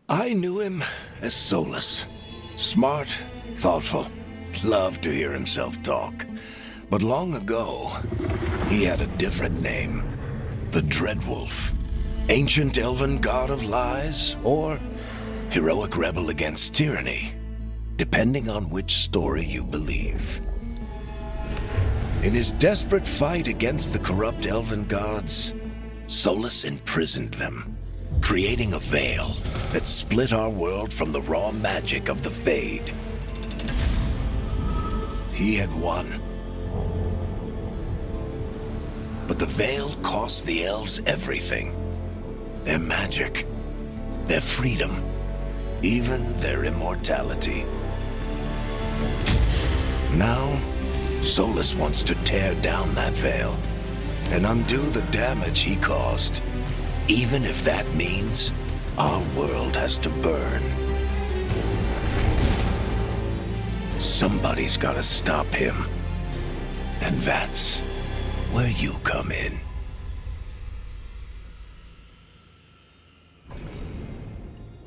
I knew him as Solus. Smart, thoughtful, loved to hear himself talk. But long ago, he had a different name. The Dreadwolf. Ancient elven god of lies, or heroic rebel against tyranny, depending on which story you believe. In his desperate fight against the corrupt elven gods, Solus imprisoned them, creating a veil that split our world from the raw magic of the Fade. He had won. But the veil cost the elves everything. Their magic, their freedom, even their immortality. Now, Solus wants to tear down that veil and undo the damage he caused, even if that means our world has to burn. Somebody's gotta stop him, and that's where you come in.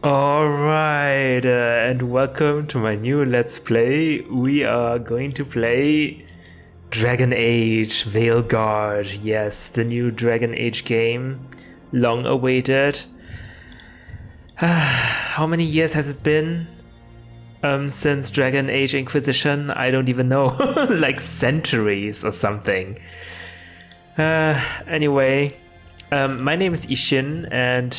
Alright, and welcome to my new Let's Play. We are going to play Dragon Age Veilguard. Yes, the new Dragon Age game. Long awaited. How many years has it been since Dragon Age Inquisition? I don't even know. Like centuries or something. Anyway, my name is Yishn, and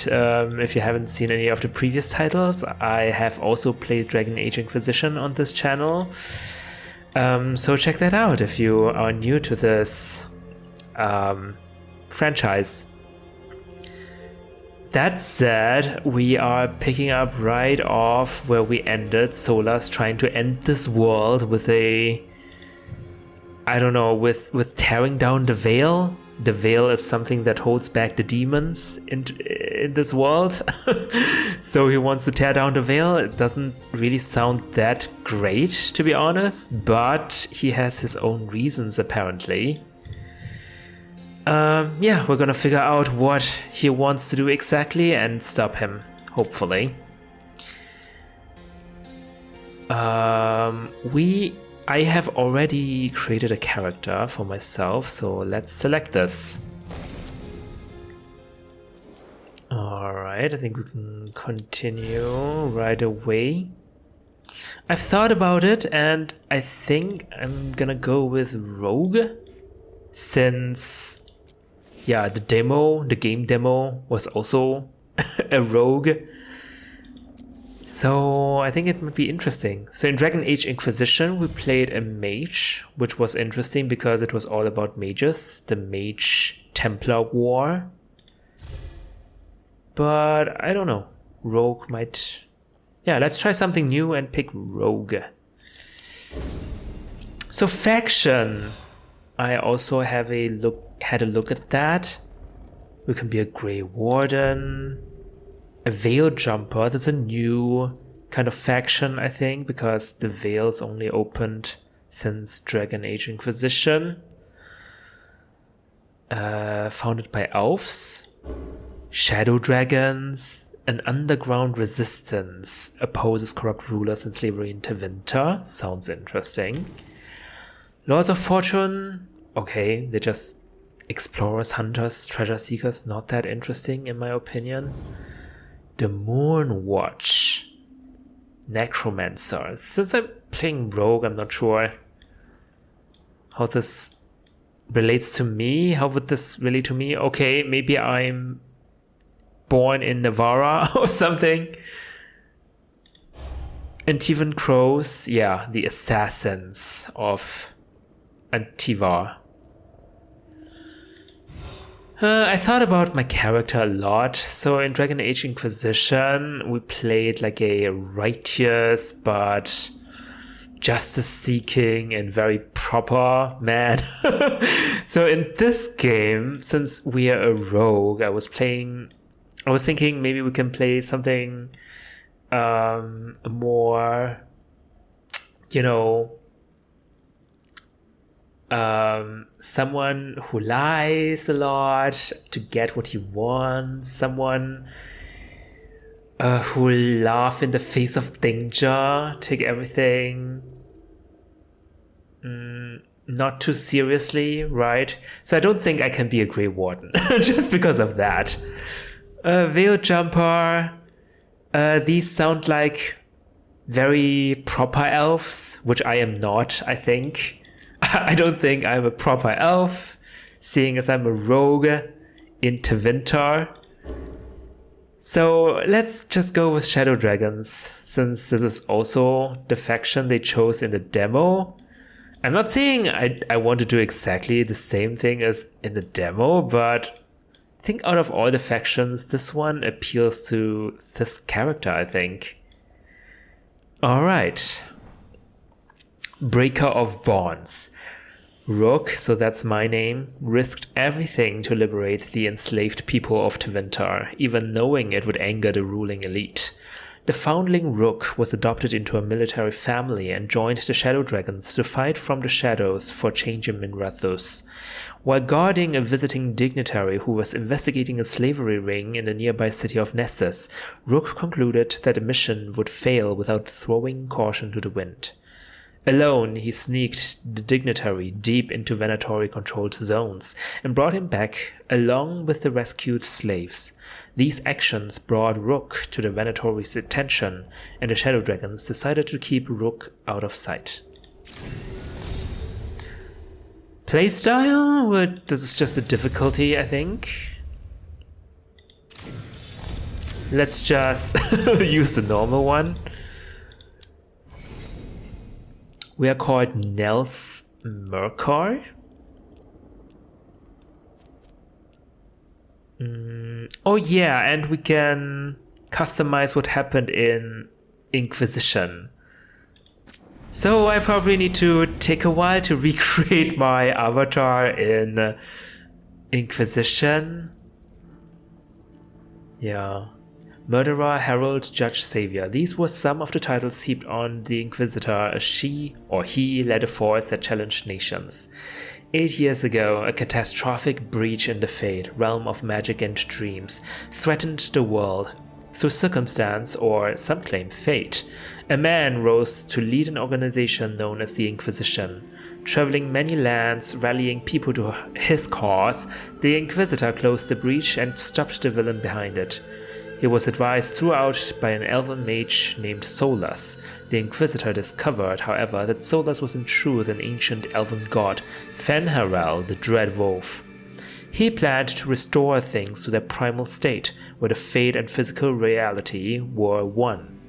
if you haven't seen any of the previous titles, I have also played Dragon Age Inquisition on this channel. So check that out if you are new to this franchise. That said, we are picking up right off where we ended. Solus trying to end this world with a... I don't know, with tearing down the veil. The veil is something that holds back the demons in this world. So he wants to tear down the veil. It doesn't really sound that great, to be honest, but he has his own reasons apparently. Yeah, we're gonna figure out what he wants to do exactly and stop him, hopefully. I have already created a character for myself, so let's select this. Alright, I think we can continue right away. I've thought about it and I think I'm gonna go with Rogue, since, yeah, the game demo was also a rogue. So I think it might be interesting. So in Dragon Age Inquisition we played a mage, which was interesting because it was all about mages, the Mage Templar War. But I don't know, Rogue might... Yeah, let's try something new and pick Rogue. So faction, I also had a look at that. We can be a Grey Warden, a Veil Jumper. That's a new kind of faction, I think, because the Veil's only opened since Dragon Age Inquisition. Founded by elves, Shadow Dragons, an underground resistance opposes corrupt rulers and slavery in Tevinter. Sounds interesting. Lords of Fortune, okay, they're just explorers, hunters, treasure seekers. Not that interesting in my opinion. The Moon Watch, Necromancer. Since I'm playing Rogue, I'm not sure how this relates to me. How would this relate to me? Okay, maybe I'm born in Navarra or something. And Tevinter Crows, yeah, the assassins of Antivar. I thought about my character a lot. So in Dragon Age Inquisition, we played like a righteous but justice-seeking and very proper man. So in this game, since we are a rogue, I was thinking maybe we can play something more, you know, someone who lies a lot to get what he wants, someone who laugh in the face of danger, take everything not too seriously, right? So I don't think I can be a Grey Warden just because of that. Veil Jumper, these sound like very proper elves, which I am not, I think. I don't think I'm a proper elf, seeing as I'm a rogue in Tevinter. So let's just go with Shadow Dragons, since this is also the faction they chose in the demo. I'm not saying I want to do exactly the same thing as in the demo, but I think out of all the factions, this one appeals to this character, I think. Alright. Breaker of Bonds. Rook, so that's my name, risked everything to liberate the enslaved people of Tevinter, even knowing it would anger the ruling elite. The foundling Rook was adopted into a military family and joined the Shadow Dragons to fight from the shadows for change in Minrathous. While guarding a visiting dignitary who was investigating a slavery ring in the nearby city of Nessus, Rook concluded that the mission would fail without throwing caution to the wind. Alone, he sneaked the dignitary deep into Venatori-controlled zones and brought him back along with the rescued slaves. These actions brought Rook to the Venatori's attention, and the Shadow Dragons decided to keep Rook out of sight. Playstyle? Well, this is just a difficulty, I think. Let's just use the normal one. We are called Nels Merkar. Oh yeah, and we can customize what happened in Inquisition. So I probably need to take a while to recreate my avatar in Inquisition. Yeah. Murderer, Herald, Judge, Savior. These were some of the titles heaped on the Inquisitor as she or he led a force that challenged nations. 8 years ago, a catastrophic breach in the Fate, realm of magic and dreams, threatened the world. Through circumstance, or some claim fate, a man rose to lead an organization known as the Inquisition. Traveling many lands, rallying people to his cause, the Inquisitor closed the breach and stopped the villain behind it. He was advised throughout by an elven mage named Solus. The Inquisitor discovered, however, that Solus was in truth an ancient elven god, Fenharel, the Dread Wolf. He planned to restore things to their primal state, where the fate and physical reality were one.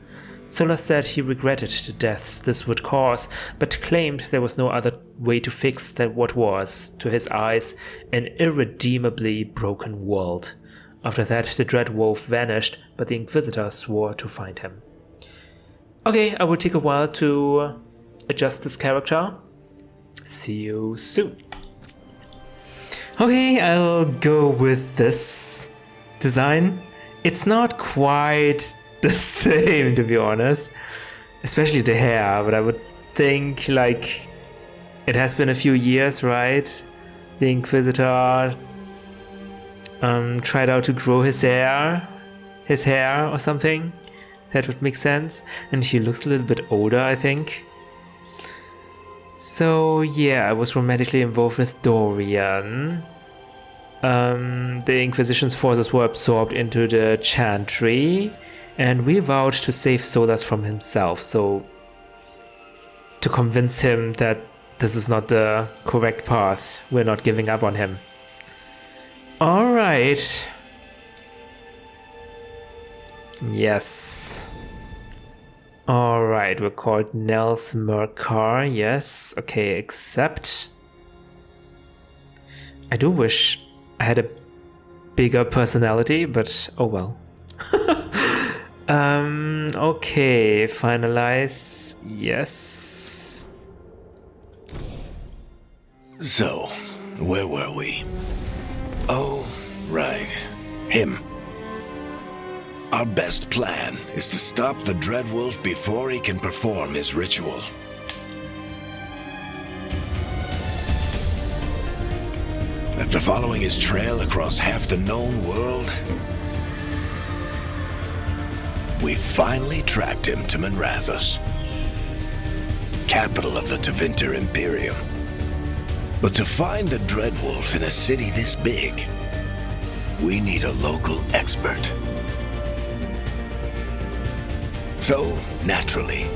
Solus said he regretted the deaths this would cause, but claimed there was no other way to fix that what was, to his eyes, an irredeemably broken world. After that, the Dread Wolf vanished, but the Inquisitor swore to find him. Okay, I will take a while to adjust this character. See you soon. Okay, I'll go with this design. It's not quite the same, to be honest. Especially the hair, but I would think, like, it has been a few years, right? The Inquisitor tried out to grow his hair or something. That would make sense. And he looks a little bit older, I think. So yeah, I was romantically involved with Dorian. The Inquisition's forces were absorbed into the Chantry, and we vowed to save Solus from himself, so to convince him that this is not the correct path, we're not giving up on him. Alright. Yes. Alright, we're called Nels Merkar, yes. Okay, accept. I do wish I had a bigger personality, but oh well. Okay, finalize, yes. So, where were we? Oh, right. Him. Our best plan is to stop the Dreadwolf before he can perform his ritual. After following his trail across half the known world, we finally tracked him to Minrathous, capital of the Tevinter Imperium. But to find the Dreadwolf in a city this big, we need a local expert. So, naturally,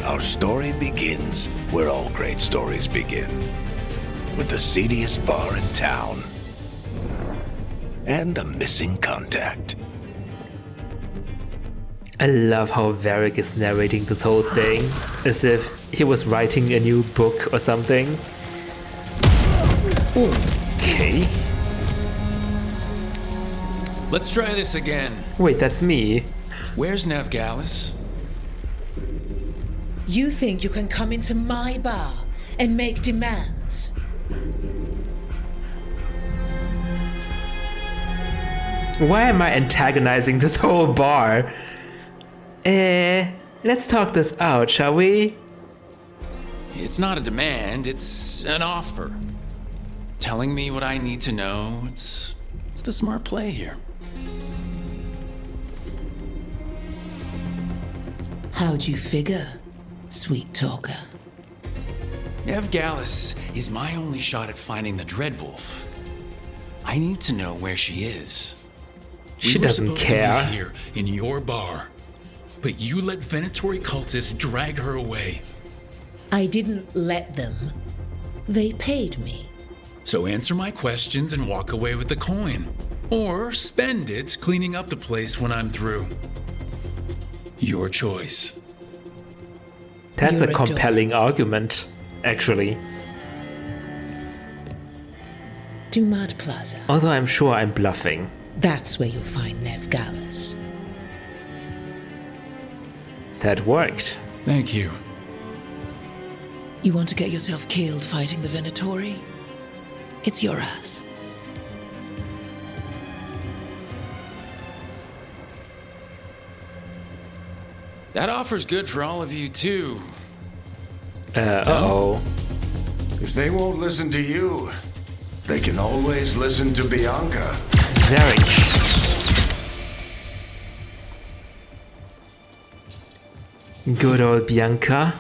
our story begins where all great stories begin, with the seediest bar in town and a missing contact. I love how Varric is narrating this whole thing, as if he was writing a new book or something. Okay. Let's try this again. Wait, that's me. Where's Navgalis? You think you can come into my bar and make demands? Why am I antagonizing this whole bar? Let's talk this out, shall we? It's not a demand, it's an offer. Telling me what I need to know, it's the smart play here. How'd you figure, sweet talker? Navgalis is my only shot at finding the Dreadwolf. I need to know where she is. She doesn't care. We were supposed to be here in your bar, but you let Venatory cultists drag her away. I didn't let them. They paid me. So answer my questions and walk away with the coin. Or spend it cleaning up the place when I'm through. Your choice. That's You're a a compelling argument, actually. Dumad Plaza. Although I'm sure I'm bluffing. That's where you'll find Navgalis. That worked. Thank you. You want to get yourself killed fighting the Venatori? It's your ass. That offer's good for all of you, too. Uh-oh. If they won't listen to you, they can always listen to Bianca. Varric. Good old Bianca.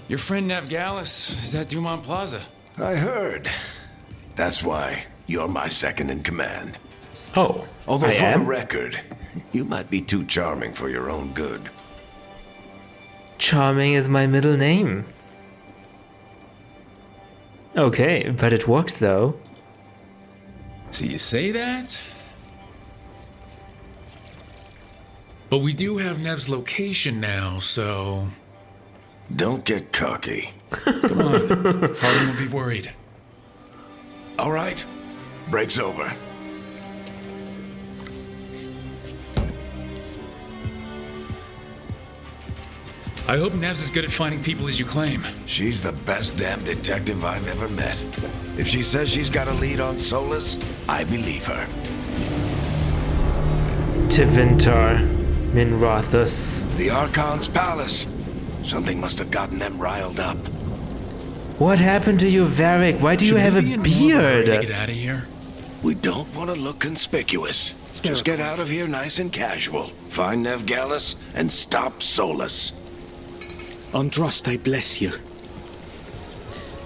Your friend Navgalis is at Dumont Plaza. I heard. That's why you're my second in command. Oh, Although I for am? the record, you might be too charming for your own good. Charming is my middle name. Okay, but it worked though. So you say that? But we do have Nev's location now, so... Don't get cocky. Come on, Harlan will be worried. All right, break's over. I hope Nev's as good at finding people as you claim. She's the best damn detective I've ever met. If she says she's got a lead on Solus, I believe her. Tevinter, Minrathous. The Archon's palace. Something must have gotten them riled up. What happened to you, Varric? Why do you Should have we a be in more of a hurry to beard? get out of here? We don't want to look conspicuous. Just get out of here nice and casual. Find Navgalis and stop Solus. Andraste, I bless you.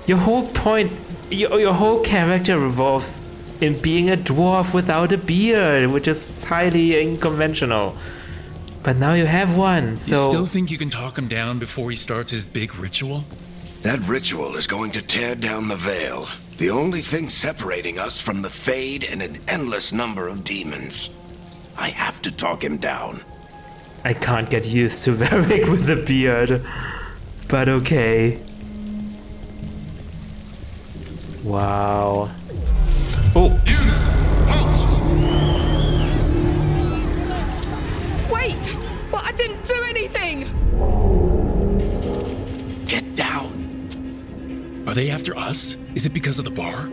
Your whole point, your whole character revolves in being a dwarf without a beard, which is highly unconventional. But now you have one, so... You still think you can talk him down before he starts his big ritual? That ritual is going to tear down the veil. The only thing separating us from the Fade and an endless number of demons. I have to talk him down. I can't get used to Varric with a beard. But okay. Wow. Oh! Wait! But I didn't do anything! Get down. Are they after us? Is it because of the bar?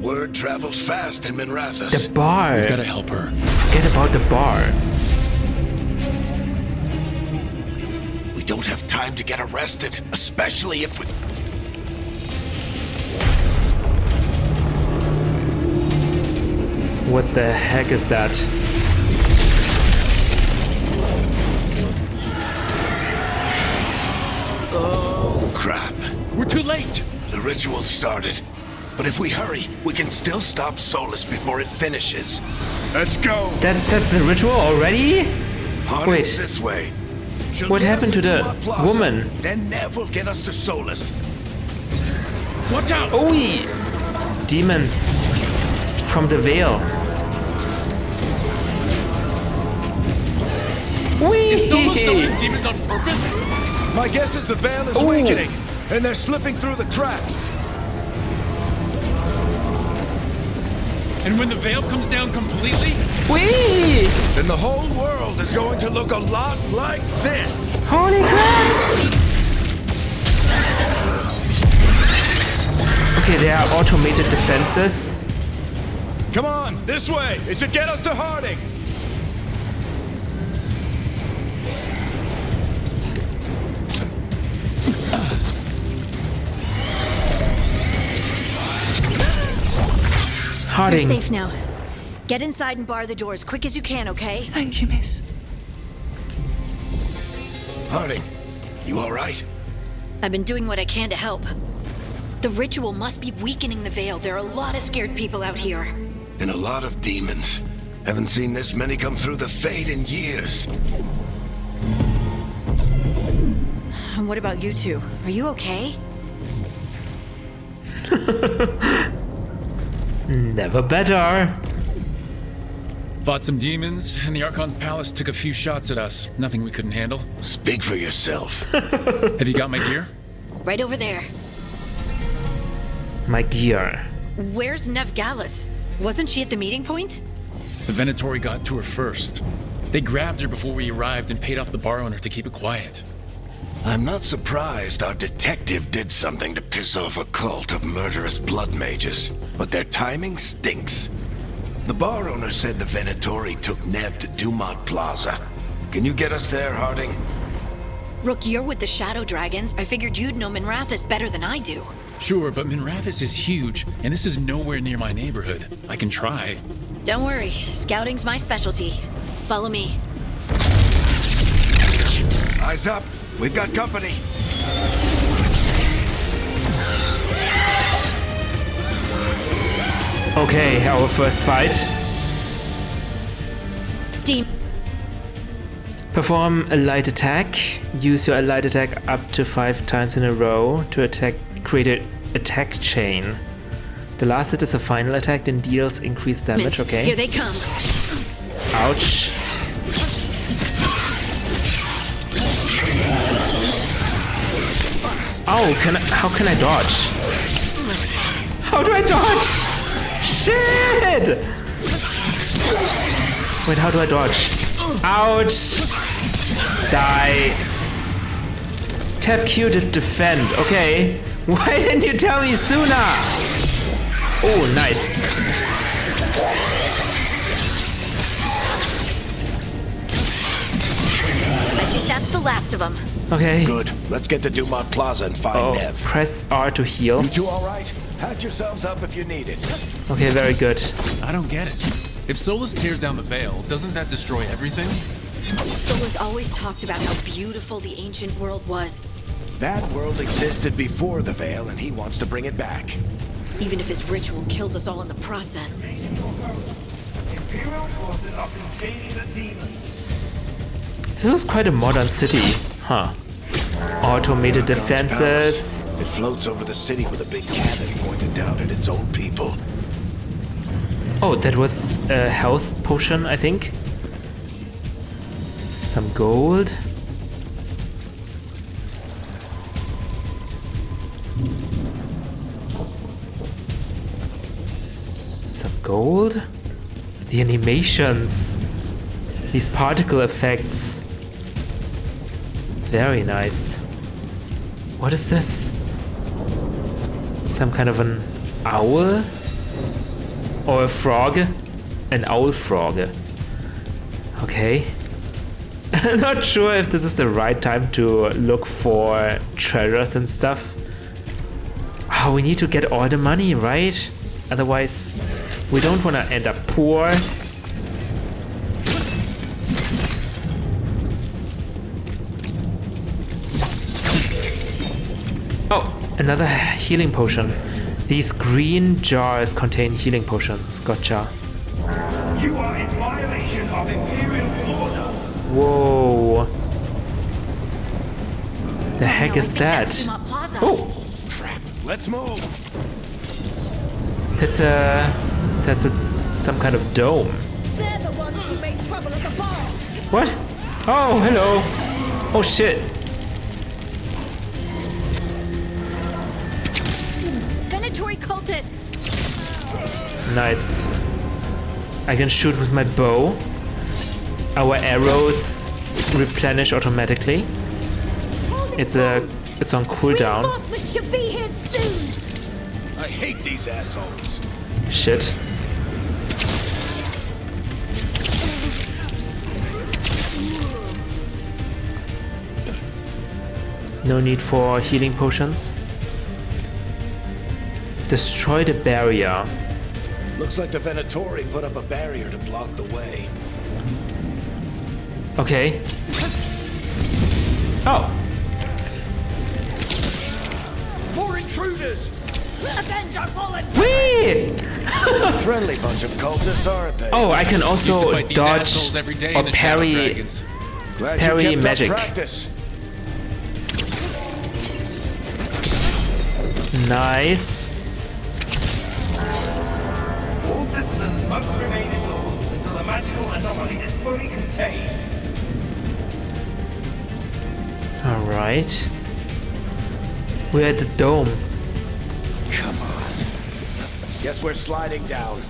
Word travels fast in Minrathous. The bar! We've got to help her. Forget about the bar. We don't have time to get arrested, especially if we... What the heck is that? wait! The ritual started. But if we hurry, we can still stop Solus before it finishes. Let's go! That's the ritual already? Harding's Wait. this way. She'll What get us happened to the Dumont Plaza, woman? Then Nev will get us to Solus. Watch out! Oi! Demons from the Veil. Is Solus Whee! summoning demons on purpose? My guess is the veil is Ooh. weakening, and they're slipping through the cracks. And when the veil comes down completely, Whee! Then the whole world is going to look a lot like this. Holy crap! Okay, there are automated defenses. Come on, this way. It should get us to Harding. You're Harding. safe now. Get inside and bar the doors quick as you can, okay? Thank you, miss. Harding, you all right? I've been doing what I can to help. The ritual must be weakening the veil. There are a lot of scared people out here. And a lot of demons. Haven't seen this many come through the Fade in years. And what about you two? Are you okay? Never better. fought some demons, and the Archon's palace took a few shots at us. Nothing we couldn't handle. Speak for yourself. Have you got my gear? Right over there. My gear. Where's Nev Gallus? Wasn't she at the meeting point? The Venatori got to her first. They grabbed her before we arrived and paid off the bar owner to keep it quiet. I'm not surprised our detective did something to piss off a cult of murderous blood mages, but their timing stinks. The bar owner said the Venatori took Nev to Dumont Plaza. Can you get us there, Harding? Rook, you're with the Shadow Dragons. I figured you'd know Minrathis better than I do. Sure, but Minrathis is huge, and this is nowhere near my neighborhood. I can try. Don't worry, scouting's my specialty. Follow me. Eyes up. We've got company. Okay, our first fight. Dean. Perform a light attack. Use your light attack up to 5 times in a row to create an attack chain. The last hit is a final attack and deals increased damage. Here Okay. they come. Ouch. Oh, how can I dodge? How do I dodge? Shit! Wait, how do I dodge? Ouch! Die. Tap Q to defend. Okay. Why didn't you tell me sooner? Oh, nice. I think that's the last of them. Okay. Good. Let's get to Dumont Plaza and find Oh, Nev. press R to heal. You two all right? Patch yourselves up if you need it. Okay, very good. I don't get it. If Solus tears down the veil, doesn't that destroy everything? Solus always talked about how beautiful the ancient world was, That world existed before the Veil, and he wants to bring it back. even if his ritual kills us all in the process. Imperial forces are containing the demons. This is quite a modern city. Huh. Automated Archon's defenses. palace. It floats over the city with a big cannon pointed down at its own people. Oh, that was a health potion, I think. Some gold. Some gold. The animations. These particle effects. Very nice. What is this? Some kind of an owl? Or a frog? An owl frog. Okay. I'm not sure if this is the right time to look for treasures and stuff. Oh, we need to get all the money, right? Otherwise, we don't want to end up poor. Oh, Another healing potion. These green jars contain healing potions. Gotcha. You are in violation of Imperial order. Whoa. The heck No, I is think that? that's Dumont Plaza. Oh, Let's move. that's some kind of dome. They're the ones who made trouble at the bar. What? Oh, hello. Oh shit. Venatori cultists. Nice. I can shoot with my bow. Our arrows replenish automatically. It's on cooldown. Reinforcements should be here soon. I hate these assholes. Shit. No need for healing potions. Destroy the barrier. Looks like the Venatori put up a barrier to block the way. Okay. Oh. More intruders! Avenge our fallen. Whee! Friendly bunch of cultists, aren't they? Oh, I can Used to also fight these dodge assholes every day or in the Shadow parry. Dragons. Glad parry you kept magic. Up practice. Nice. All citizens must remain indoors until the magical anomaly is fully contained. All right. We're at the dome. Come on. Guess we're sliding down.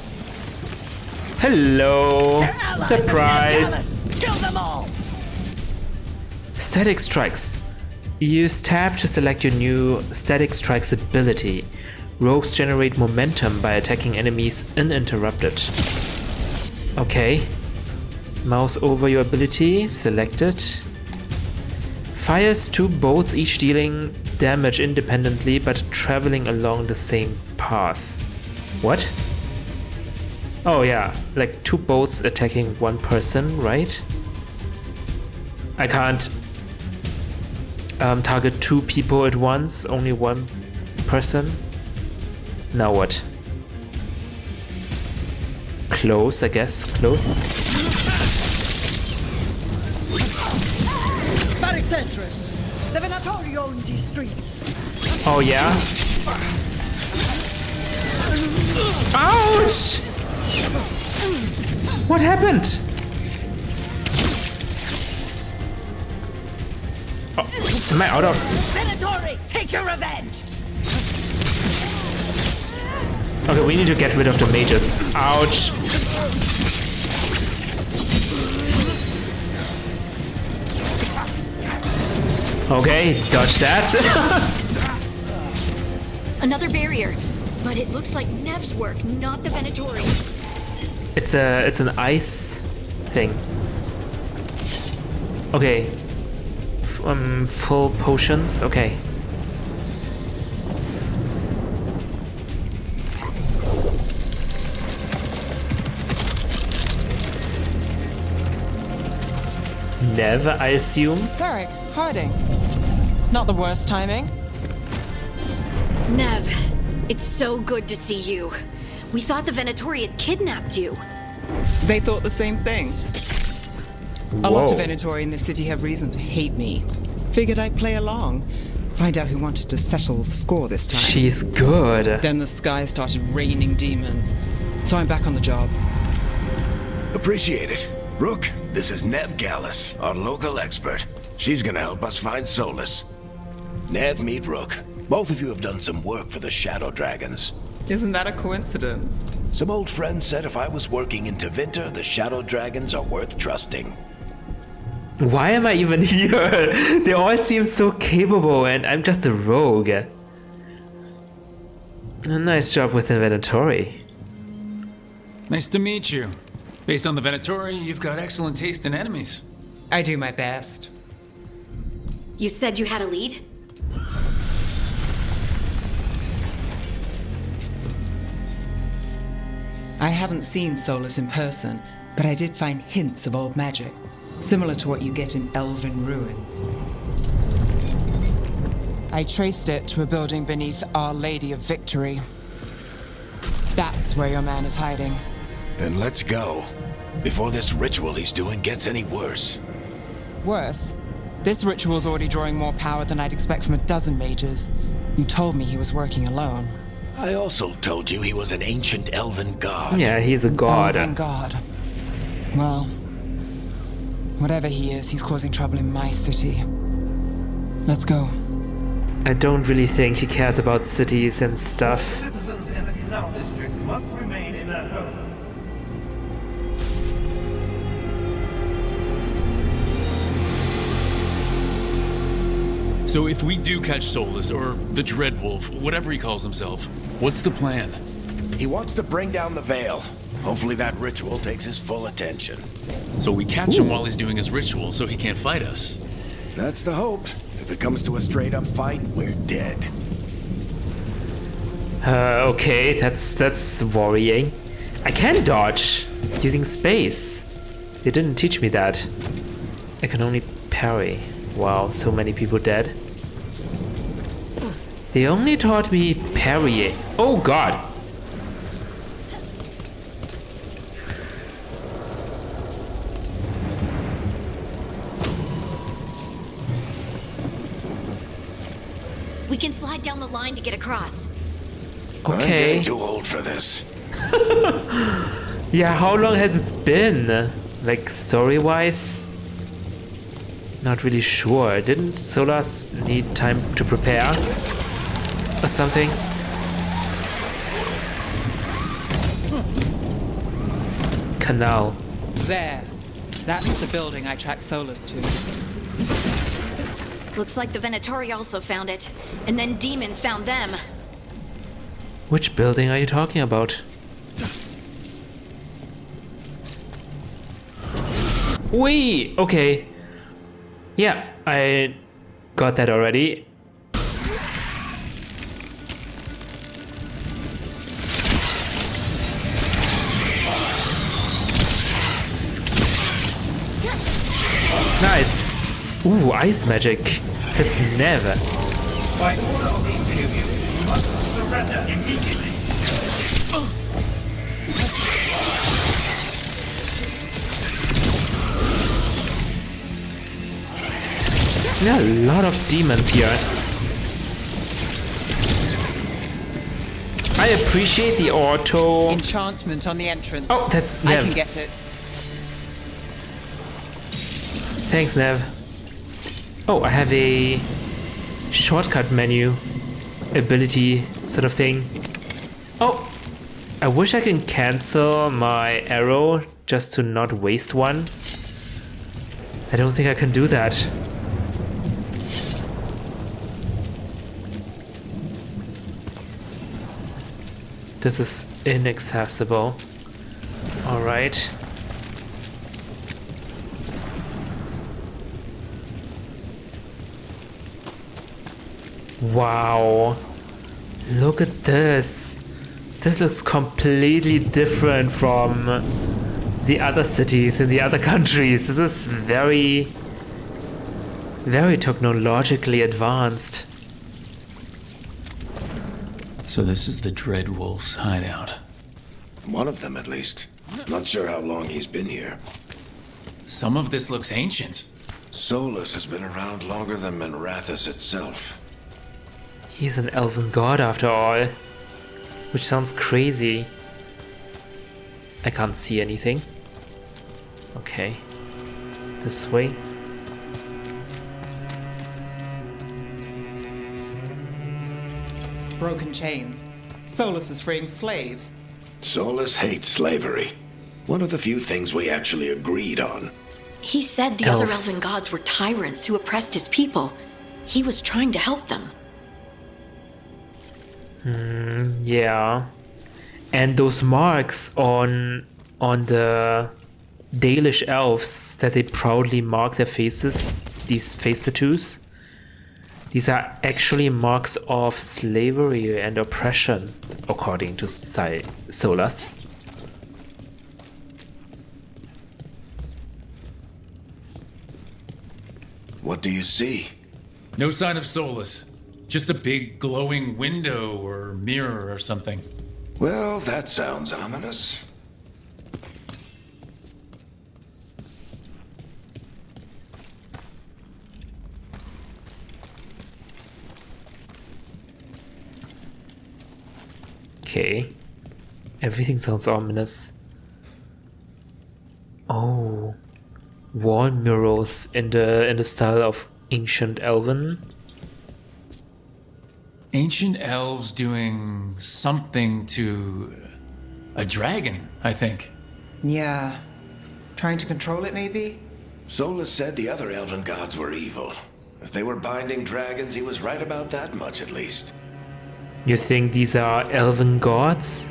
Hello. Surprise. Kill them all. Static strikes. Use tab to select your new static strikes ability. Rogues generate momentum by attacking enemies uninterrupted. Okay. Mouse over your ability, select it. Fires 2 bolts, each dealing damage independently but traveling along the same path. What? Oh yeah, like 2 bolts attacking 1 person, right? I can't target 2 people at once, only 1 person. Now what? Close, I guess. Close. Tevinter. The Venatori own these streets. Oh yeah? Ouch! What happened? Oh, am I out of... Venatori, take your revenge. Okay, we need to get rid of the mages. Ouch! Okay, dodge that. Another barrier. But it looks like Nev's work, not the Venatori. It's an ice thing. Okay. Full potions. Okay. Nev, I assume. Varric, hiding. Not the worst timing. Nev, it's so good to see you. We thought the Venatori had kidnapped you. They thought the same thing. A lot of Venatori in the city have reason to hate me. Figured I'd play along. Find out who wanted to settle the score this time. She's good. Then the sky started raining demons. So I'm back on the job. Appreciate it. Rook, this is Nev Gallus, our local expert. She's gonna help us find solace. Nev, meet Rook. Both of you have done some work for the Shadow Dragons. Isn't that a coincidence? Some old friends said if I was working in Tevinter, the Shadow Dragons are worth trusting. Why am I even here? They all seem so capable and I'm just a rogue. A nice job with the Venatori. Nice to meet you. Based on the Venatori, you've got excellent taste in enemies. I do my best. You said you had a lead? I haven't seen Solus in person, but I did find hints of old magic, similar to what you get in elven ruins. I traced it to a building beneath Our Lady of Victory. That's where your man is hiding. Then let's go. Before this ritual he's doing gets any worse. Worse, this ritual's already drawing more power than I'd expect from a dozen mages. You told me he was working alone. I also told you he was an ancient elven god. Yeah, he's a god. Elven god. Well, whatever he is, he's causing trouble in my city. Let's go. I don't really think he cares about cities and stuff. Citizens in the canal district must remain in their homes. So if we do catch Solus, or the Dreadwolf, whatever he calls himself, what's the plan? He wants to bring down the veil. Hopefully that ritual takes his full attention. So we catch him while he's doing his ritual so he can't fight us. That's the hope. If it comes to a straight-up fight, we're dead. Okay, that's worrying. I can dodge using space. They didn't teach me that. I can only parry. Wow, so many people dead. They only taught me parrying. Oh god. We can slide down the line to get across. I'm Okay. getting too old for this. Yeah, how long has it been? Like story-wise? Not really sure. Didn't Solus need time to prepare? Or something? Canal. There. That's the building I tracked Solus to. Looks like the Venatori also found it. And then demons found them. Which building are you talking about? Wee! Okay. Yeah, I got that already. Nice. Ooh, ice magic. That's never. By order of the Imperium, you must surrender immediately. There are a lot of demons here. I appreciate the auto. Enchantment on the entrance. Oh, that's I Nev. can get it. Thanks, Nev. Oh, I have a shortcut menu ability sort of thing. Oh, I wish I can cancel my arrow just to not waste one. I don't think I can do that. This is inaccessible. All right. Wow. Look at this. This looks completely different from the other cities in the other countries. This is very, very technologically advanced. So this is the Dreadwolf's hideout. One of them, at least. Not sure how long he's been here. Some of this looks ancient. Solus has been around longer than Manrathus itself. He's an elven god after all. Which sounds crazy. I can't see anything. Okay. This way. Broken chains. Solus is freeing slaves. Solus hates slavery. One of the few things we actually agreed on. He said the other elven gods were tyrants who oppressed his people. He was trying to help them. Yeah. And those marks on the Dalish elves that they proudly mark their faces, these face tattoos, these are actually marks of slavery and oppression, according to Solus. What do you see? No sign of Solus. Just a big glowing window or mirror or something. Well, that sounds ominous. Okay. Everything sounds ominous. Oh. Wall murals in the style of ancient elven. Ancient elves doing something to a dragon, I think. Yeah. Trying to control it, maybe? Solus said the other elven gods were evil. If they were binding dragons, he was right about that much at least. You think these are elven gods?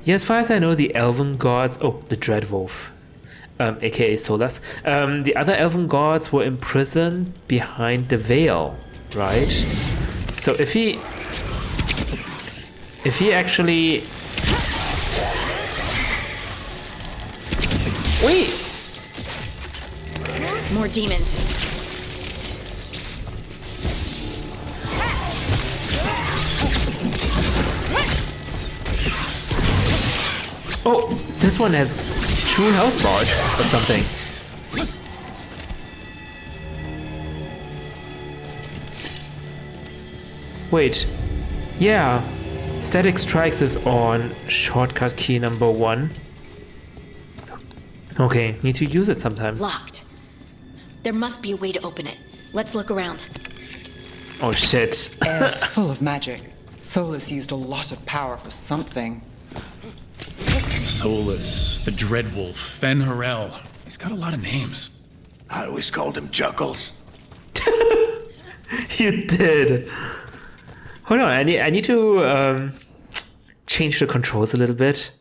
Yeah, as far as I know, the elven gods... Oh, the Dreadwolf. Aka Solus. The other elven gods were imprisoned behind the veil, right? So if he actually... Wait! More demons. Oh, this one has 2 health bars or something. Wait. Yeah. Static strikes is on shortcut key number 1. Okay, need to use it sometime. Locked. There must be a way to open it. Let's look around. Oh shit. Air's full of magic. Solus used a lot of power for something. Solus, the Dreadwolf, Fen'Harel. He's got a lot of names. I always called him Juggles. You did. Hold on, I need to change the controls a little bit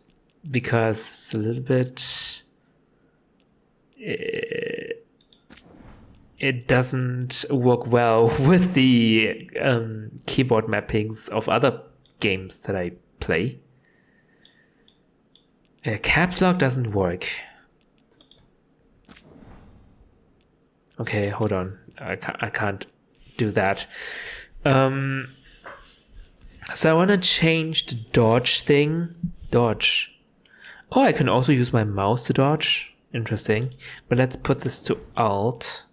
because it's a little bit. It doesn't work well with the keyboard mappings of other games that I play. Caps lock doesn't work. Okay, hold on. I can't do that. So I want to change the dodge thing. Dodge. Oh, I can also use my mouse to dodge. Interesting. But let's put this to Alt.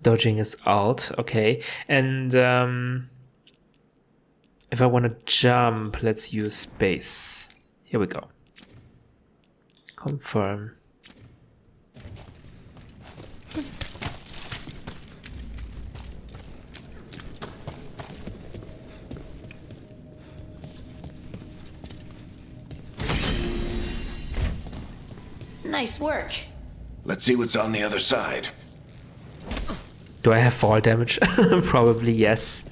Dodging is Alt. Okay. And if I want to jump, let's use space. Here we go. Confirm. Nice work. Let's see what's on the other side. Do I have fall damage? Probably yes.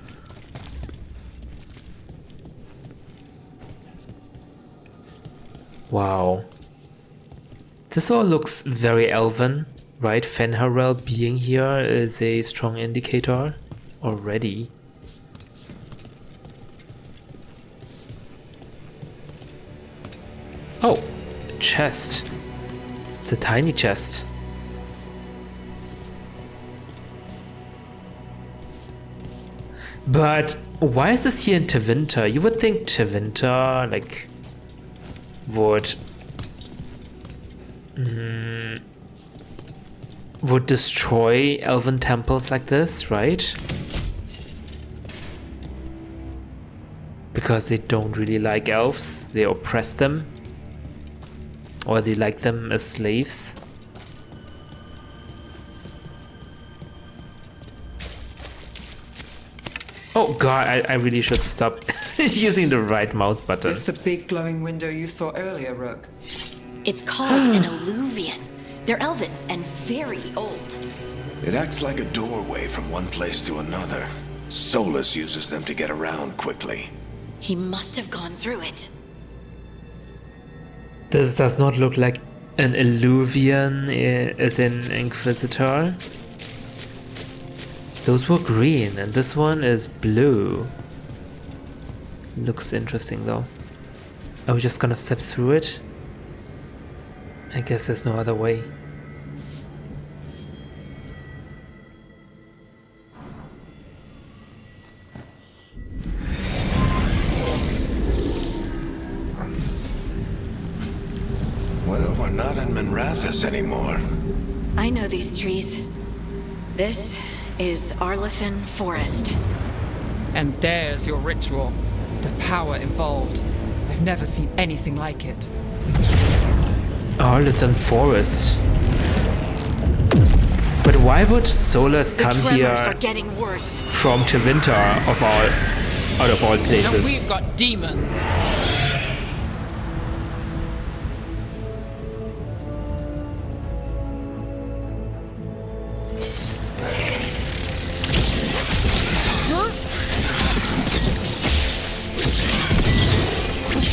Wow. This all looks very elven, right? Fen'Harel being here is a strong indicator already. Oh, a chest. It's a tiny chest. But why is this here in Tevinter? You would think Tevinter, like, would destroy elven temples like this, right? Because they don't really like elves. They oppress them. Or they like them as slaves. Oh god, I really should stop using the right mouse button. It's the big glowing window you saw earlier, Rook. It's called an alluvian. They're elven and very old. It acts like a doorway from one place to another. Solus uses them to get around quickly. He must have gone through it. This does not look like an alluvian as in Inquisitor. Those were green and this one is blue. Looks interesting though. Are we just gonna step through it? I guess there's no other way. Well, we're not in Minrathous anymore. I know these trees. This is Arlethan Forest. And there's your ritual. The power involved. I've never seen anything like it. Arlethan Forest. But why would Solus The come tremors here are getting worse. from Tevinter out of all And places? we've got demons.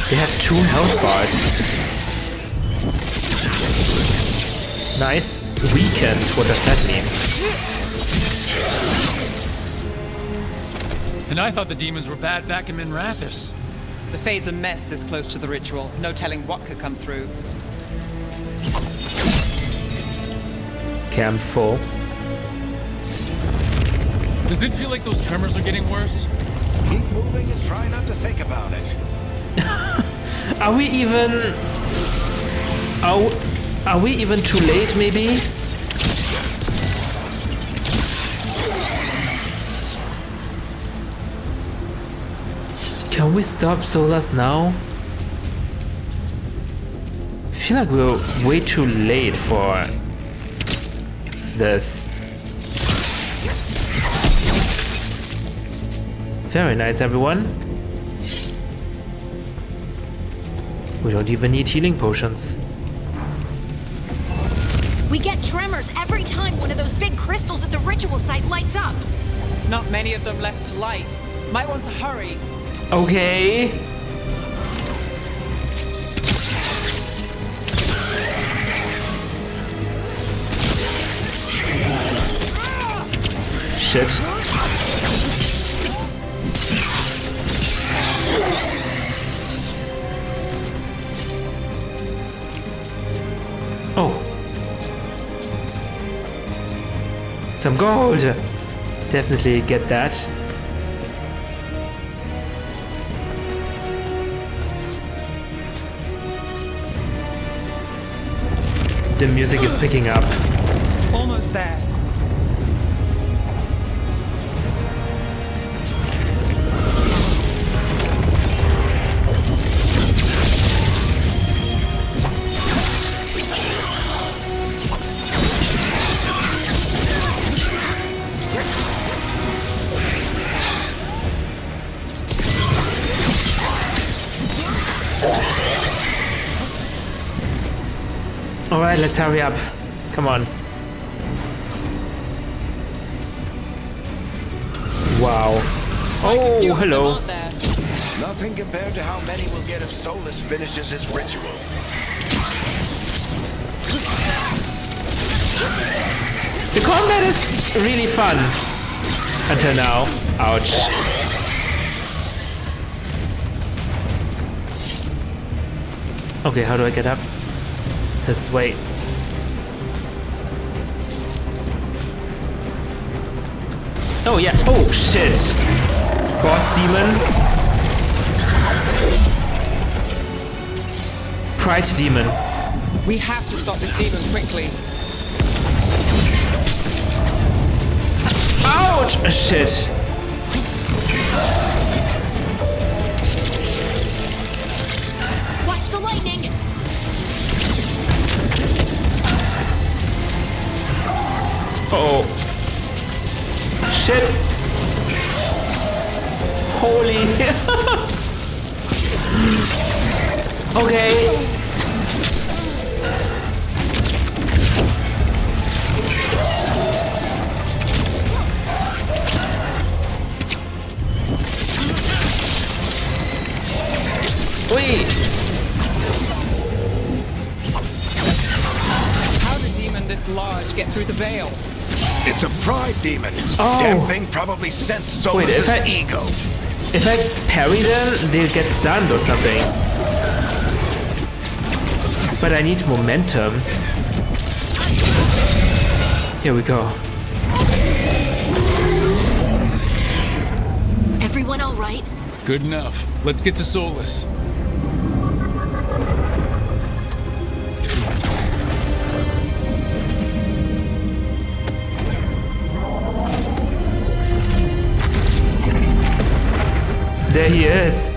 They have 2 health bars. Nice. Weakened. What does that mean? And I thought the demons were bad back in Minrathous. The Fade's a mess this close to the ritual. No telling what could come through. Camp full. Does it feel like those tremors are getting worse? Keep moving and try not to think about it. Are we even... Are we even too late, maybe? Can we stop Solus now? I feel like we're way too late for this. Very nice, everyone. We don't even need healing potions. We get tremors every time one of those big crystals at the ritual site lights up. Not many of them left to light. Might want to hurry. Okay. Shit. Oh. Some gold. Definitely get that. The music is picking up. Almost there. Alright, let's hurry up. Come on. Wow. Oh, hello. Nothing compared to how many we'll get if Solus finishes his ritual. The combat is really fun. Until now. Ouch. Okay, how do I get up? This way. Oh yeah. Oh shit. Boss demon. Pride demon. We have to stop this demon quickly. Ouch! Shit. Watch the lightning! Uh-oh. Shit. Holy. Okay. Wait. How did a demon this large get through the veil? It's a pride demon. Oh. Damn thing probably sensed Wait, Solus's if I- ego. If I parry them, they'll get stunned or something. But I need momentum. Here we go. Everyone all right? Good enough. Let's get to Solus. there he is.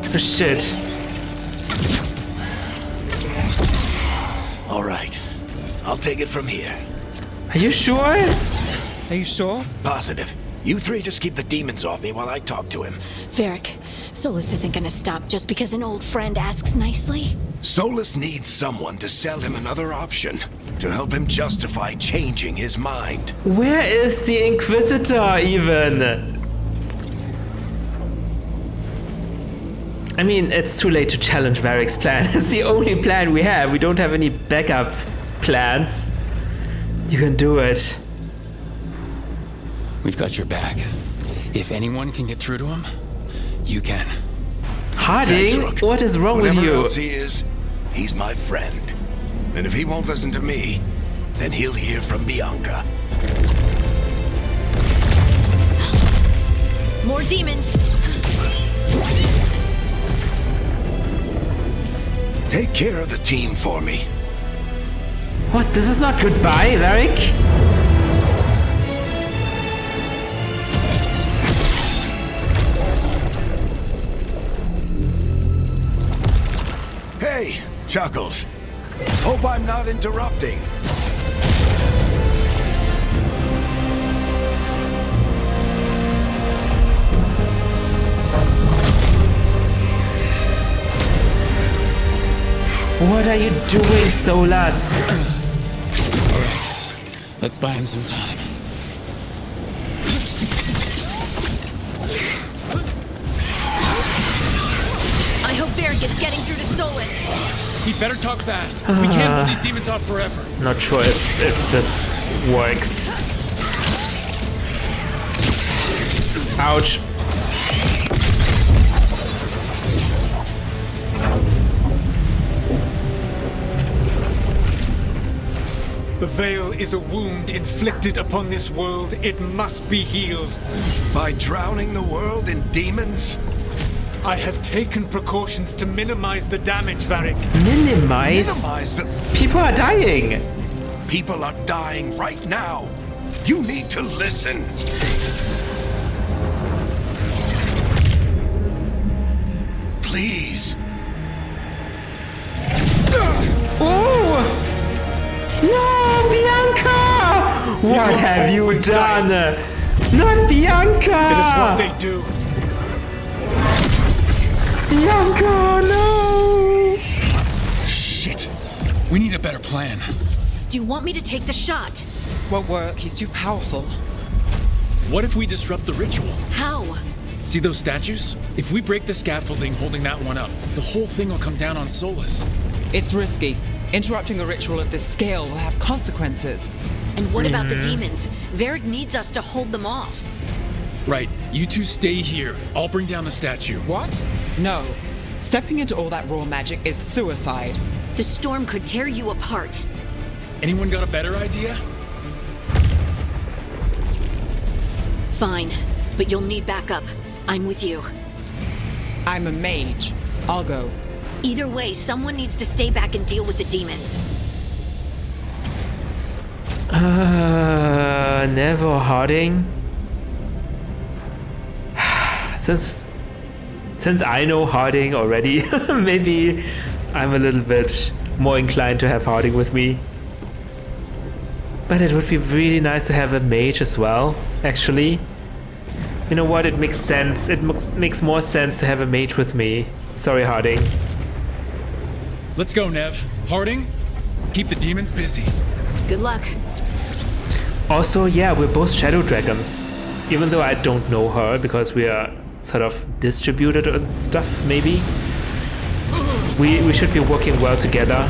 Oh, shit. All right. I'll take it from here. Are you sure? Are you sure? Positive. You three just keep the demons off me while I talk to him. Varric, Solus isn't gonna stop just because an old friend asks nicely. Solus needs someone to sell him another option, to help him justify changing his mind. Where is the Inquisitor even? I mean, it's too late to challenge Varric's plan. It's the only plan we have. We don't have any backup plans. You can do it. We've got your back. If anyone can get through to him, you can. Harding, Thanks, Rook. what is wrong with Whatever you? else he is, he's my friend. And if he won't listen to me, then he'll hear from Bianca. More demons! Take care of the team for me. What? This is not goodbye, Varric? Hey, Chuckles. Hope I'm not interrupting. What are you doing, Solus? Alright, let's buy him some time. I hope Varric is getting through to Solus. He'd better talk fast. We can't hold these demons off forever. Not sure if this works. Ouch. The veil is a wound inflicted upon this world. It must be healed. By drowning the world in demons? I have taken precautions to minimize the damage, Varric. Minimize? Minimize the... People are dying. People are dying right now. You need to listen. Please. Oh! No, Bianca! What have you done? Not Bianca! It is what they do. Bianca, no! Shit. We need a better plan. Do you want me to take the shot? Won't work. He's too powerful. What if we disrupt the ritual? How? See those statues? If we break the scaffolding holding that one up, the whole thing will come down on Solus. It's risky. Interrupting a ritual of this scale will have consequences. And what about the demons? Varric needs us to hold them off. Right, you two stay here. I'll bring down the statue. What? No. Stepping into all that raw magic is suicide. The storm could tear you apart. Anyone got a better idea? Fine, but you'll need backup. I'm with you. I'm a mage. I'll go. Either way, someone needs to stay back and deal with the demons. Never, Harding. Since I know Harding already, maybe I'm a little bit more inclined to have Harding with me. But it would be really nice to have a mage as well, actually. You know what, it makes sense. It makes more sense to have a mage with me. Sorry, Harding. Let's go, Nev. Harding, keep the demons busy. Good luck. Also, yeah, we're both shadow dragons. Even though I don't know her, because we are sort of distributed and stuff, maybe. We should be working well together.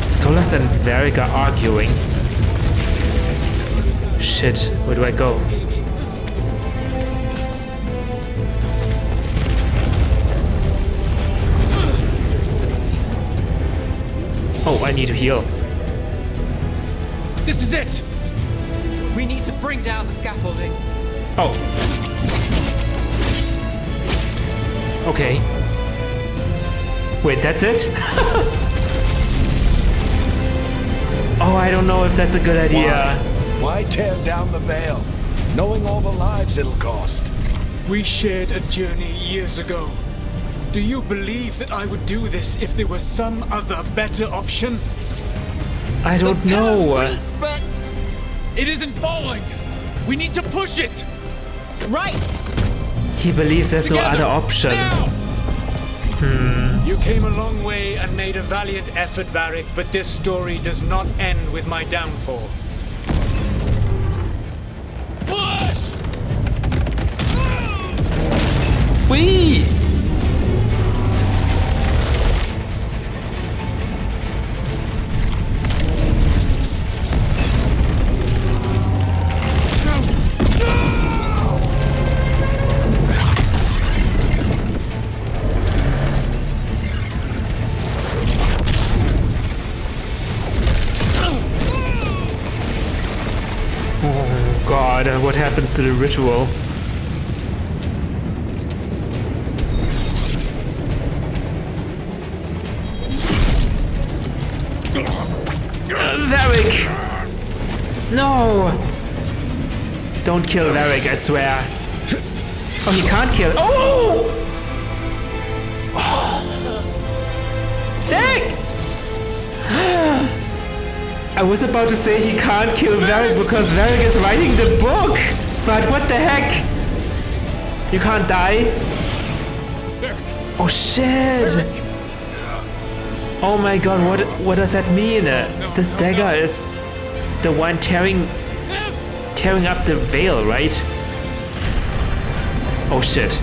Solus and Varric are arguing. Shit, where do I go? Oh, I need to heal. This is it! We need to bring down the scaffolding. Oh. Okay. Wait, that's it? Oh, I don't know if that's a good idea. Why tear down the veil, knowing all the lives it'll cost? We shared a journey years ago. Do you believe that I would do this if there was some other better option? I don't know. It isn't falling. We need to push it. Right! He believes there's no Together, other option. now! You came a long way and made a valiant effort, Varric, but this story does not end with my downfall. Push! Whee! Oh god, what happens to the ritual? Varric! No! Don't kill Varric, I swear. Oh, he can't kill. Oh! Dang! I was about to say he can't kill Varric because Varric is writing the book! But what the heck? You can't die? Oh shit! Oh my god, what does that mean? This dagger is the one tearing up the veil, right? Oh shit.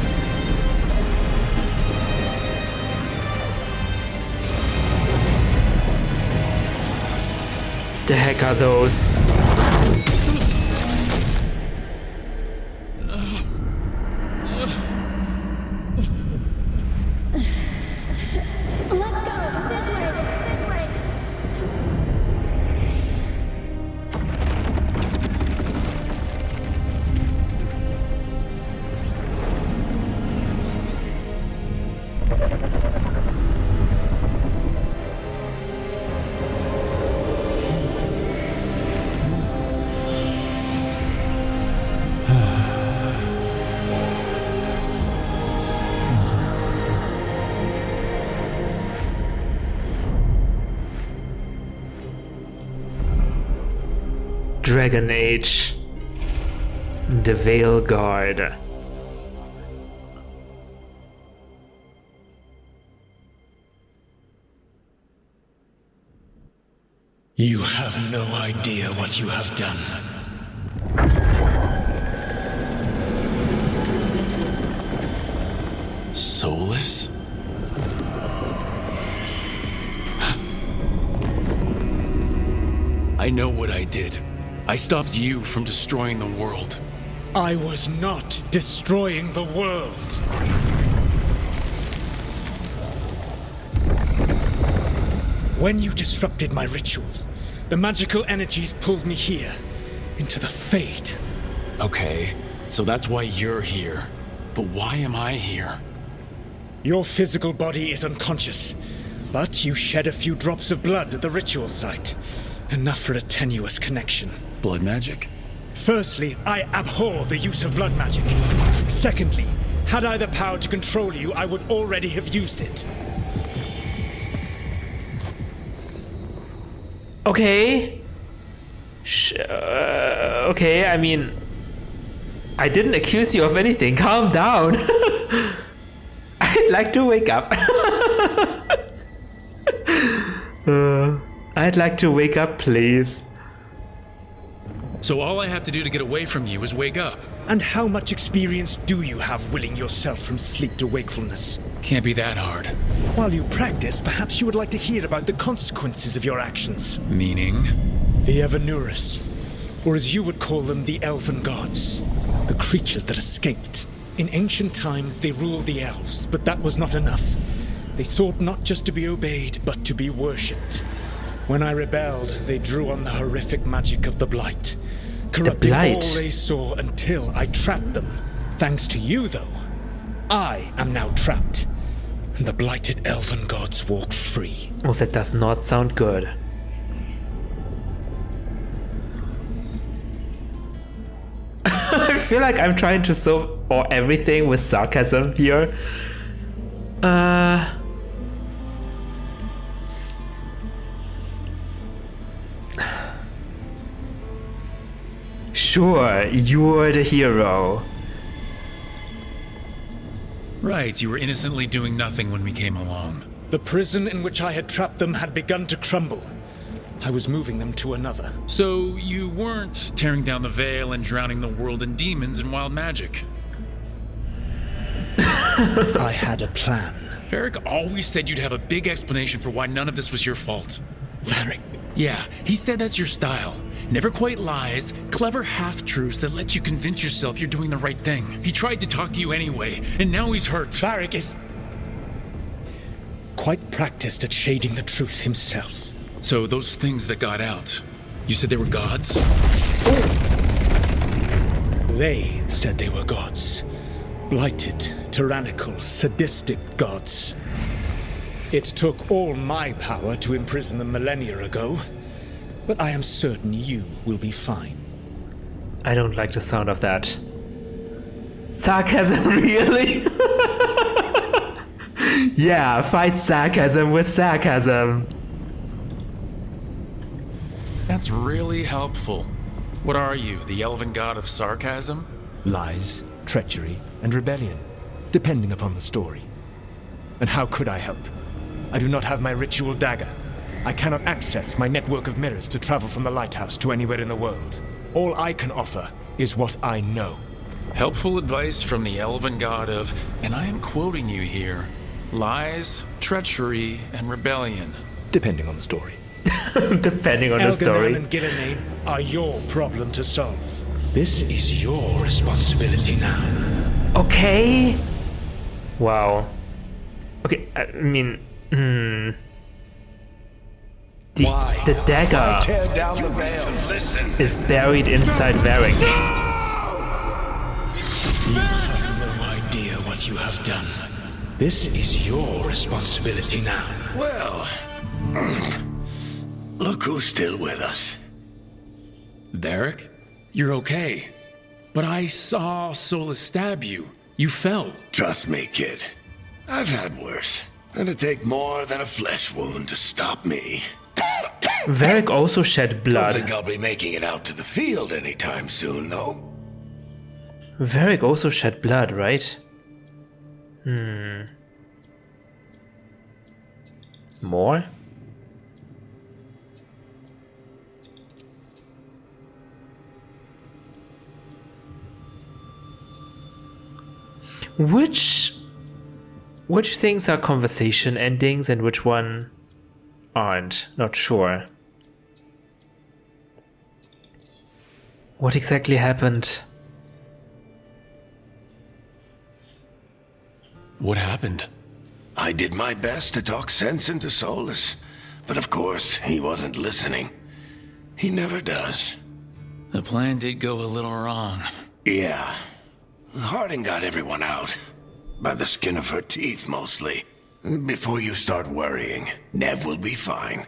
The heck are those? Let's go! This way! This way! Dragon Age. The Veilguard. You have no idea what you have done. Soulless? I know what I did. I stopped you from destroying the world. I was not destroying the world. When you disrupted my ritual, the magical energies pulled me here, into the Fade. Okay, so that's why you're here. But why am I here? Your physical body is unconscious, but you shed a few drops of blood at the ritual site. Enough for a tenuous connection. Blood magic? Firstly, I abhor the use of blood magic. Secondly, had I the power to control you, I would already have used it. Okay. Okay, I mean, I didn't accuse you of anything. Calm down. I'd like to wake up. I'd like to wake up, please. So all I have to do to get away from you is wake up. And how much experience do you have willing yourself from sleep to wakefulness? Can't be that hard. While you practice, perhaps you would like to hear about the consequences of your actions. Meaning? The Evanurus, or as you would call them, the Elven Gods. The creatures that escaped. In ancient times, they ruled the elves, but that was not enough. They sought not just to be obeyed, but to be worshipped. When I rebelled, they drew on the horrific magic of the Blight, corrupting all they saw until I trapped them. Thanks to you, though, I am now trapped, and the blighted elven gods walk free. Oh, that does not sound good. I feel like I'm trying to solve everything with sarcasm here. Sure, you're the hero. Right, you were innocently doing nothing when we came along. The prison in which I had trapped them had begun to crumble. I was moving them to another. So you weren't tearing down the veil and drowning the world in demons and wild magic. I had a plan. Varric always said you'd have a big explanation for why none of this was your fault. Varric? Yeah, he said that's your style. Never quite lies, clever half-truths that let you convince yourself you're doing the right thing. He tried to talk to you anyway, and now he's hurt. Varric is quite practiced at shading the truth himself. So those things that got out, you said they were gods? They said they were gods. Blighted, tyrannical, sadistic gods. It took all my power to imprison them millennia ago, but I am certain you will be fine. I don't like the sound of that. Sarcasm, really? Yeah, fight sarcasm with sarcasm. That's really helpful. What are you, the elven god of sarcasm? Lies, treachery, and rebellion, depending upon the story. And how could I help? I do not have my ritual dagger. I cannot access my network of mirrors to travel from the lighthouse to anywhere in the world. All I can offer is what I know. Helpful advice from the elven god of, and I am quoting you here, lies, treachery, and rebellion. Depending on the story. Depending on the story. Elgaman and Gillenade are your problem to solve. This is your responsibility now. Okay. Wow. Okay, I mean, the dagger Tear down the veil. Listen. is buried inside Varric. You have no idea what you have done. This is your responsibility now. Well, look who's still with us. Varric? You're okay. But I saw Solus stab you. You fell. Trust me, kid. I've had worse. It'd take more than a flesh wound to stop me. Varric also shed I blood. think I'll be making it out to the field anytime soon, though. Varric also shed blood, right? More? Which things are conversation endings and which one aren't? Not sure. What exactly happened? What happened? I did my best to talk sense into Solus, but of course, he wasn't listening. He never does. The plan did go a little wrong. Yeah. Harding got everyone out. By the skin of her teeth, mostly. Before you start worrying, Nev will be fine.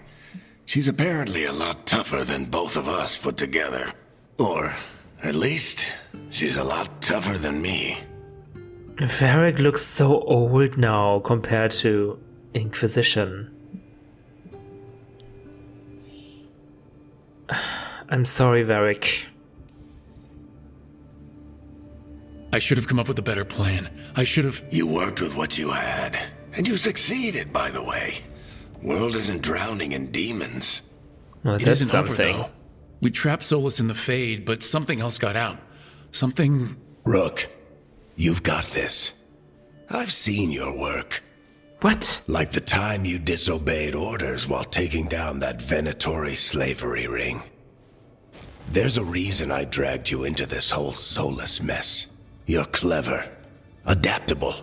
She's apparently a lot tougher than both of us put together. Or, at least, she's a lot tougher than me. Varric looks so old now compared to Inquisition. I'm sorry, Varric. I should have come up with a better plan. I should have... You worked with what you had. And you succeeded, by the way. World isn't drowning in demons. Well, It that's isn't over, something. though. We trapped Solus in the Fade, but something else got out. Something... Rook, you've got this. I've seen your work. What? Like the time you disobeyed orders while taking down that Venatori slavery ring. There's a reason I dragged you into this whole Solus mess. You're clever, adaptable,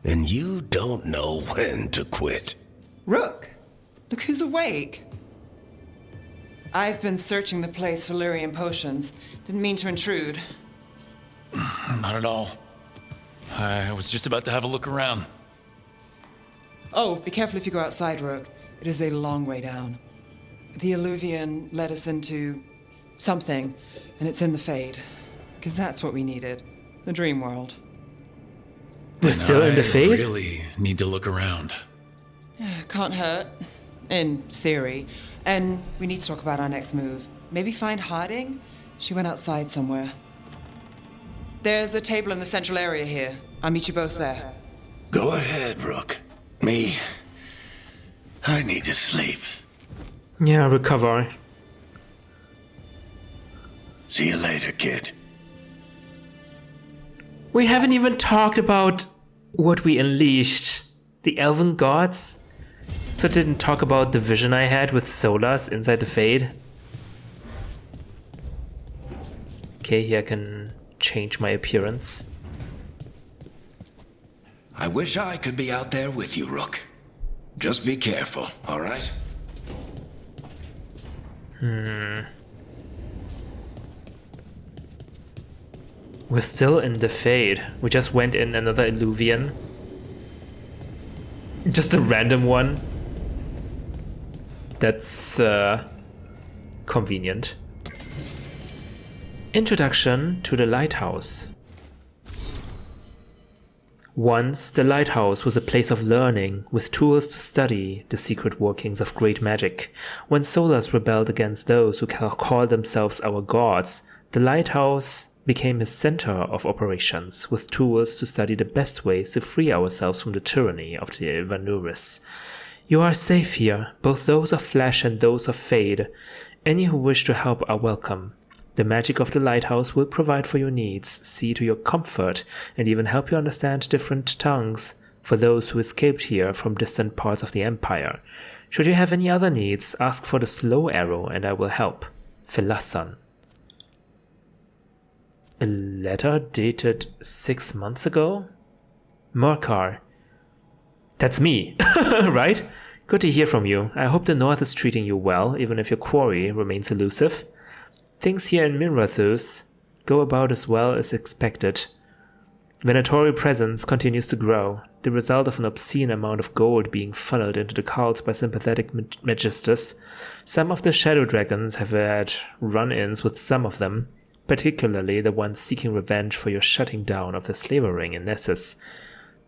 and you don't know when to quit. Rook, look who's awake. I've been searching the place for Lyrian potions. Didn't mean to intrude. Not at all. I was just about to have a look around. Oh, be careful if you go outside, Rook. It is a long way down. The Illuvian led us into something, and it's in the Fade. Because that's what we needed. The dream world. We're still in the Fade? I really need to look around. Can't hurt. In theory. And we need to talk about our next move. Maybe find hiding? She went outside somewhere. There's a table in the central area here. I'll meet you both there. Go ahead, Rook. Me, I need to sleep. Yeah, recover. See you later, kid. We haven't even talked about what we unleashed. The Elven Gods? So didn't talk about the vision I had with Solas inside the Fade. Okay, here I can change my appearance. I wish I could be out there with you, Rook. Just be careful, all right? We're still in the Fade. We just went in another Illuvian. Just a random one. That's convenient. Introduction to the Lighthouse. Once, the Lighthouse was a place of learning, with tools to study the secret workings of great magic. When Solas rebelled against those who call themselves our gods, the Lighthouse became his center of operations, with tools to study the best ways to free ourselves from the tyranny of the Vanuris. You are safe here, both those of flesh and those of Fade. Any who wish to help are welcome. The magic of the Lighthouse will provide for your needs, see to your comfort, and even help you understand different tongues for those who escaped here from distant parts of the Empire. Should you have any other needs, ask for the Slow Arrow and I will help. Philasson. A letter dated 6 months ago? Murkar. That's me, right? Good to hear from you. I hope the North is treating you well, even if your quarry remains elusive. Things here in Minrathus go about as well as expected. Venatori presence continues to grow, the result of an obscene amount of gold being funneled into the cult by sympathetic magisters. Some of the shadow dragons have had run-ins with some of them, particularly the ones seeking revenge for your shutting down of the slaver ring in Nessus.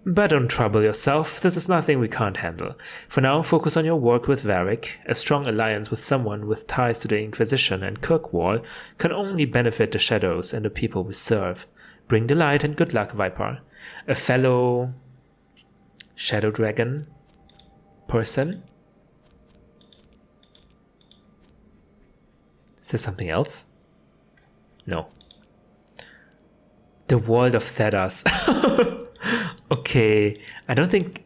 But don't trouble yourself, this is nothing we can't handle. For now, focus on your work with Varric. A strong alliance with someone with ties to the Inquisition and Kirkwall can only benefit the Shadows and the people we serve. Bring the light and good luck, Viper. A fellow Shadow Dragon person? Is there something else? No. The World of Thedas. Okay, I don't think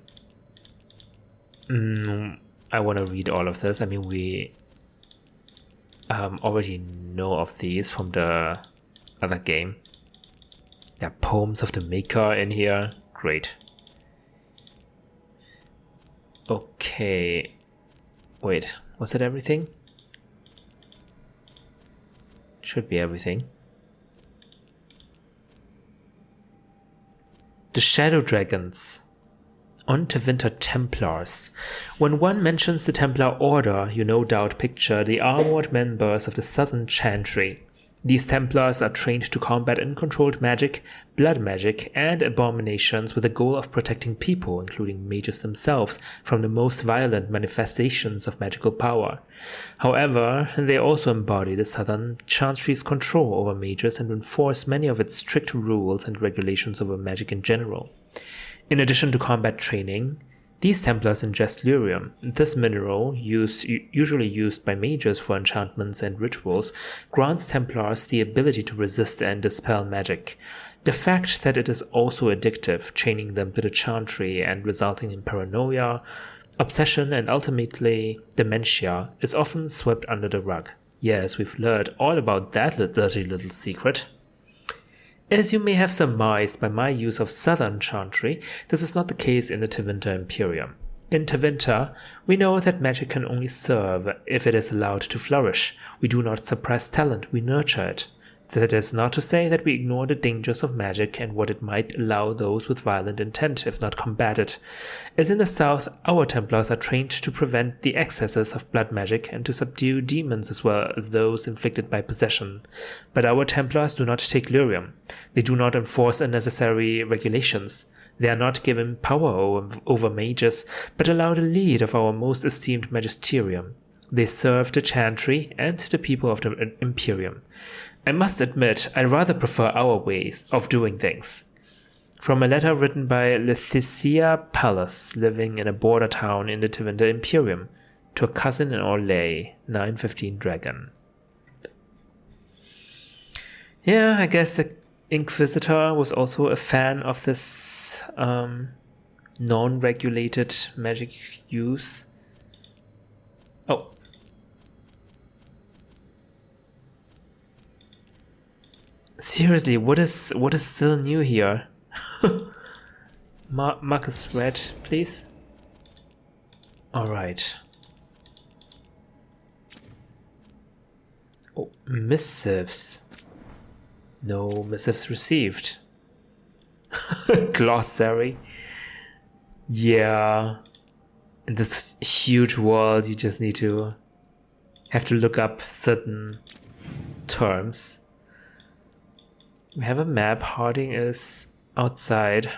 I want to read all of this. I mean, we already know of these from the other game. There are poems of the Maker in here. Great. Okay. Wait, was that everything? Should be everything. The Shadow Dragons. On Tevinter Templars. When one mentions the Templar Order, you no doubt picture the armored members of the Southern Chantry. These Templars are trained to combat uncontrolled magic, blood magic, and abominations with the goal of protecting people, including mages themselves, from the most violent manifestations of magical power. However, they also embody the Southern Chantry's control over mages and enforce many of its strict rules and regulations over magic in general. In addition to combat training, these Templars ingest lyrium. This mineral, usually used by mages for enchantments and rituals, grants Templars the ability to resist and dispel magic. The fact that it is also addictive, chaining them to the Chantry and resulting in paranoia, obsession, and ultimately dementia, is often swept under the rug. Yes, we've learned all about that dirty little secret. As you may have surmised by my use of Southern Chantry, this is not the case in the Tevinter Imperium. In Tevinter, we know that magic can only serve if it is allowed to flourish. We do not suppress talent, we nurture it. That is not to say that we ignore the dangers of magic and what it might allow those with violent intent, if not combat it. As in the south, our Templars are trained to prevent the excesses of blood magic and to subdue demons as well as those inflicted by possession. But our Templars do not take lyrium. They do not enforce unnecessary regulations. They are not given power over mages, but allow the lead of our most esteemed magisterium. They serve the Chantry and the people of the Imperium. I must admit, I rather prefer our ways of doing things. From a letter written by Leticia Pallas, living in a border town in the Tevinter Imperium, to a cousin in Orlais, 915 Dragon. Yeah, I guess the Inquisitor was also a fan of this non-regulated magic use. Oh. Seriously, what is still new here? Marcus Red, please. Alright. Oh, missives. No missives received. Glossary. Yeah. In this huge world, you just need to have to look up certain terms. We have a map. Harding is outside.